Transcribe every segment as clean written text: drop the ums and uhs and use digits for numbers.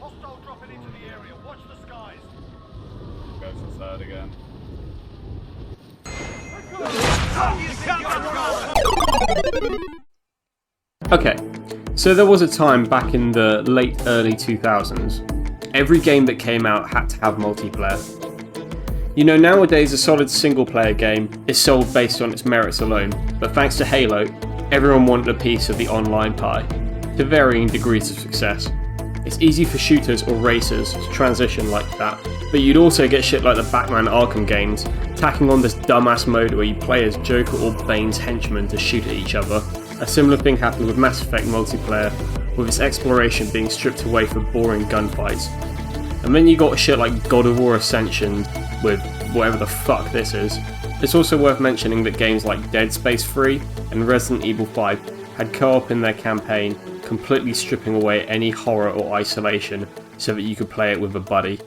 Hostile dropping into the area. Watch the skies. Go to the third again. Okay, so there was a time back in the late early 2000s. Every game that came out had to have multiplayer. You know, nowadays a solid single player game is sold based on its merits alone, but thanks to Halo, everyone wanted a piece of the online pie, to varying degrees of success. It's easy for shooters or racers to transition like that, but you'd also get shit like the Batman Arkham games, tacking on this dumbass mode where you play as Joker or Bane's henchmen to shoot at each other. A similar thing happened with Mass Effect multiplayer, with its exploration being stripped away for boring gunfights. And then you got shit like God of War Ascension with whatever the fuck this is. It's also worth mentioning that games like Dead Space 3 and Resident Evil 5 had co-op in their campaign, completely stripping away any horror or isolation so that you could play it with a buddy.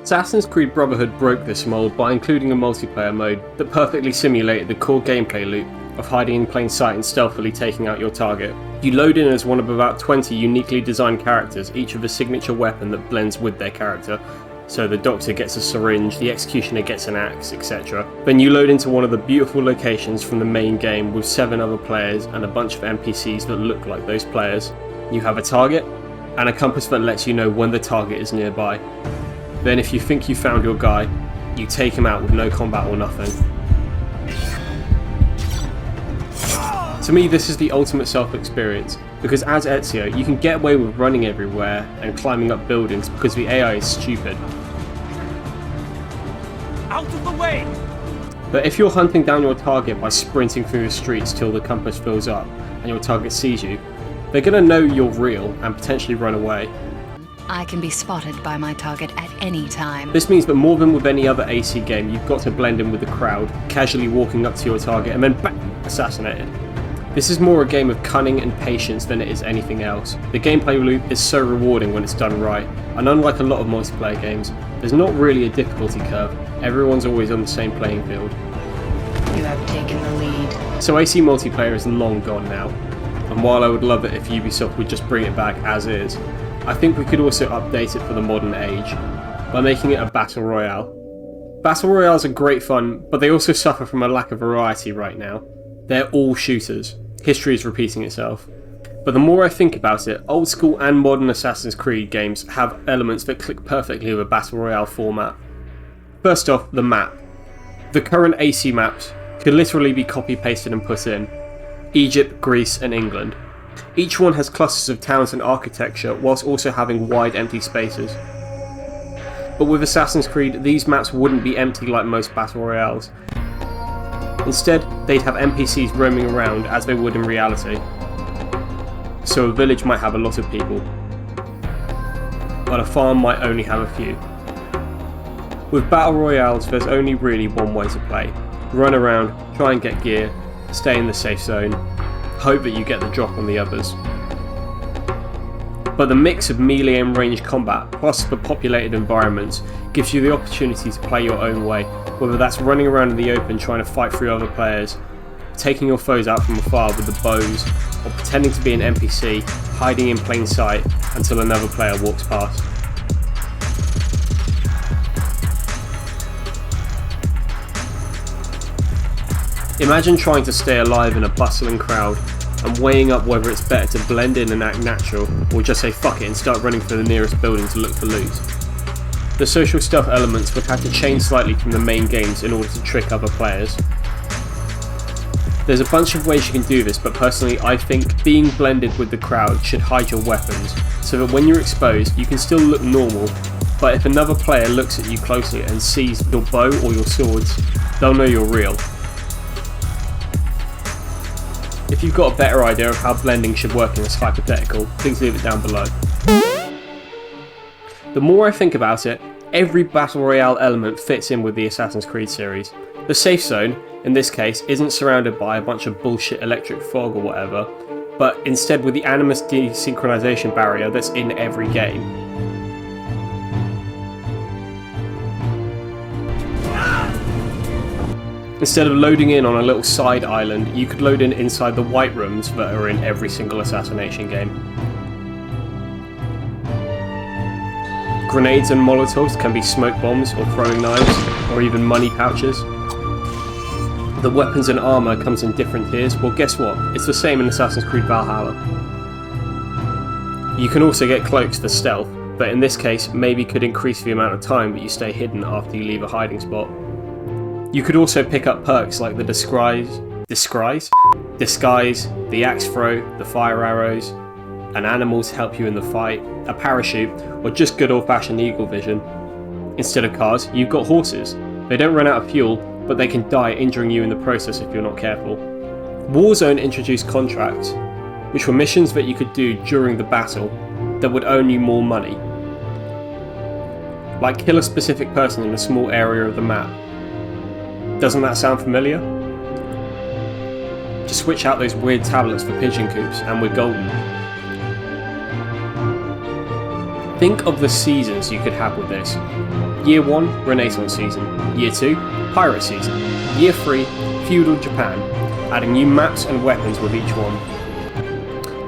Assassin's Creed Brotherhood broke this mold by including a multiplayer mode that perfectly simulated the core gameplay loop of hiding in plain sight and stealthily taking out your target. You load in as one of about 20 uniquely designed characters, each with a signature weapon that blends with their character. So the Doctor gets a syringe, the Executioner gets an axe, etc. Then you load into one of the beautiful locations from the main game with 7 other players and a bunch of NPCs that look like those players. You have a target, and a compass that lets you know when the target is nearby. Then if you think you found your guy, you take him out with no combat or nothing. To me, this is the ultimate self-experience, because as Ezio, you can get away with running everywhere and climbing up buildings because the AI is stupid. Out of the way! But if you're hunting down your target by sprinting through the streets till the compass fills up and your target sees you, they're gonna know you're real and potentially run away. I can be spotted by my target at any time. This means that more than with any other AC game, you've got to blend in with the crowd, casually walking up to your target and then bang, assassinated. This is more a game of cunning and patience than it is anything else. The gameplay loop is so rewarding when it's done right, and unlike a lot of multiplayer games, there's not really a difficulty curve. Everyone's always on the same playing field. You have taken the lead. So AC multiplayer is long gone now, and while I would love it if Ubisoft would just bring it back as is, I think we could also update it for the modern age, by making it a Battle Royale. Battle Royales are great fun, but they also suffer from a lack of variety right now. They're all shooters. History is repeating itself. But the more I think about it, old school and modern Assassin's Creed games have elements that click perfectly with a Battle Royale format. First off, the map. The current AC maps could literally be copy-pasted and put in. Egypt, Greece and England. Each one has clusters of towns and architecture whilst also having wide empty spaces. But with Assassin's Creed, these maps wouldn't be empty like most Battle Royales. Instead, they'd have NPCs roaming around as they would in reality. So a village might have a lot of people, but a farm might only have a few. With Battle Royales, there's only really one way to play. Run around, try and get gear, stay in the safe zone, hope that you get the drop on the others. But the mix of melee and ranged combat, plus the populated environments, gives you the opportunity to play your own way, whether that's running around in the open trying to fight through other players, taking your foes out from afar with the bows, or pretending to be an NPC, hiding in plain sight until another player walks past. Imagine trying to stay alive in a bustling crowd, and weighing up whether it's better to blend in and act natural, or just say fuck it and start running for the nearest building to look for loot. The social stuff elements would have to change slightly from the main games in order to trick other players. There's a bunch of ways you can do this, but personally I think being blended with the crowd should hide your weapons, so that when you're exposed you can still look normal, but if another player looks at you closely and sees your bow or your swords, they'll know you're real. If you've got a better idea of how blending should work in this hypothetical, please leave it down below. The more I think about it, every Battle Royale element fits in with the Assassin's Creed series. The safe zone, in this case, isn't surrounded by a bunch of bullshit electric fog or whatever, but instead with the Animus desynchronization barrier that's in every game. Instead of loading in on a little side island, you could load in inside the white rooms that are in every single assassination game. Grenades and Molotovs can be smoke bombs or throwing knives, or even money pouches. The weapons and armour comes in different tiers. Well, guess what? It's the same in Assassin's Creed Valhalla. You can also get cloaks for stealth, but in this case maybe could increase the amount of time that you stay hidden after you leave a hiding spot. You could also pick up perks like the disguise, the axe throw, the fire arrows, and animals to help you in the fight, a parachute, or just good old-fashioned eagle vision. Instead of cars, you've got horses. They don't run out of fuel, but they can die, injuring you in the process if you're not careful. Warzone introduced contracts, which were missions that you could do during the battle that would earn you more money. Like kill a specific person in a small area of the map. Doesn't that sound familiar? Just switch out those weird tablets for pigeon coops and we're golden. Think of the seasons you could have with this. Year 1, Renaissance season. Year 2, Pirate season. Year 3, Feudal Japan, adding new maps and weapons with each one.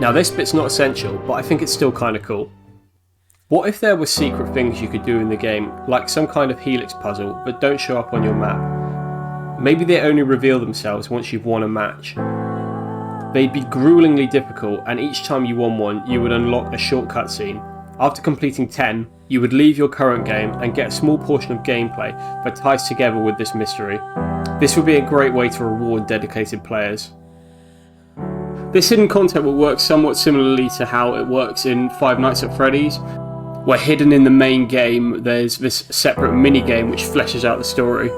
Now this bit's not essential, but I think it's still kinda cool. What if there were secret things you could do in the game, like some kind of helix puzzle, but don't show up on your map? Maybe they only reveal themselves once you've won a match. They'd be gruelingly difficult, and each time you won one, you would unlock a short cutscene. After completing 10, you would leave your current game and get a small portion of gameplay that ties together with this mystery. This would be a great way to reward dedicated players. This hidden content will work somewhat similarly to how it works in Five Nights at Freddy's, where hidden in the main game there's this separate mini-game which fleshes out the story.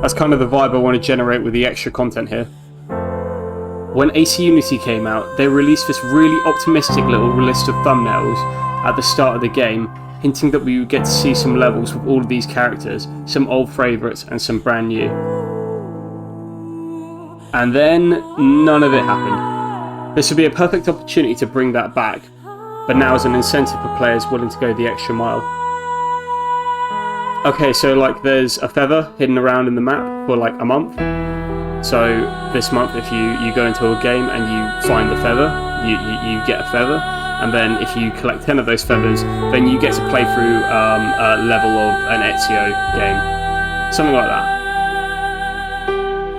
That's kind of the vibe I want to generate with the extra content here. When AC Unity came out, they released this really optimistic little list of thumbnails at the start of the game, hinting that we would get to see some levels with all of these characters, some old favourites and some brand new. And then, none of it happened. This would be a perfect opportunity to bring that back, but now as an incentive for players willing to go the extra mile. Okay, so like there's a feather hidden around in the map for like a month. So this month if you go into a game and you find the feather, you get a feather, and then if you collect 10 of those feathers, then you get to play through a level of an Ezio game. Something like that.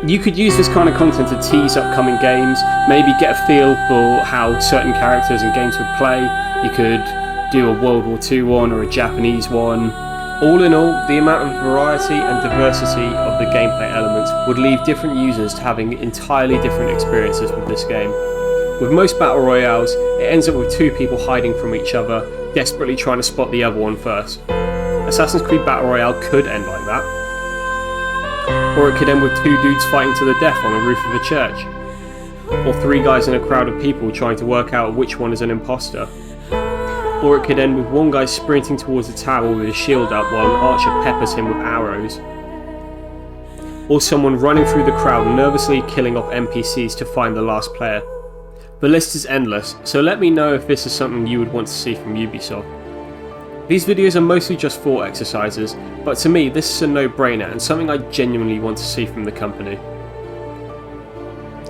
You could use this kind of content to tease upcoming games, maybe get a feel for how certain characters and games would play. You could do a World War II one or a Japanese one. All in all, the amount of variety and diversity of the gameplay elements would leave different users to having entirely different experiences with this game. With most battle royales, it ends up with two people hiding from each other, desperately trying to spot the other one first. Assassin's Creed Battle Royale could end like that. Or it could end with two dudes fighting to the death on the roof of a church. Or three guys in a crowd of people trying to work out which one is an imposter. Or it could end with one guy sprinting towards a tower with his shield up while an archer peppers him with arrows. Or someone running through the crowd nervously killing off NPCs to find the last player. The list is endless, so let me know if this is something you would want to see from Ubisoft. These videos are mostly just thought exercises, but to me this is a no-brainer and something I genuinely want to see from the company.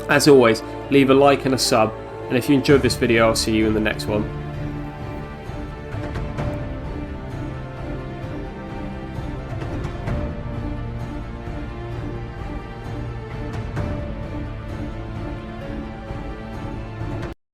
As always, leave a like and a sub, and if you enjoyed this video I'll see you in the next one.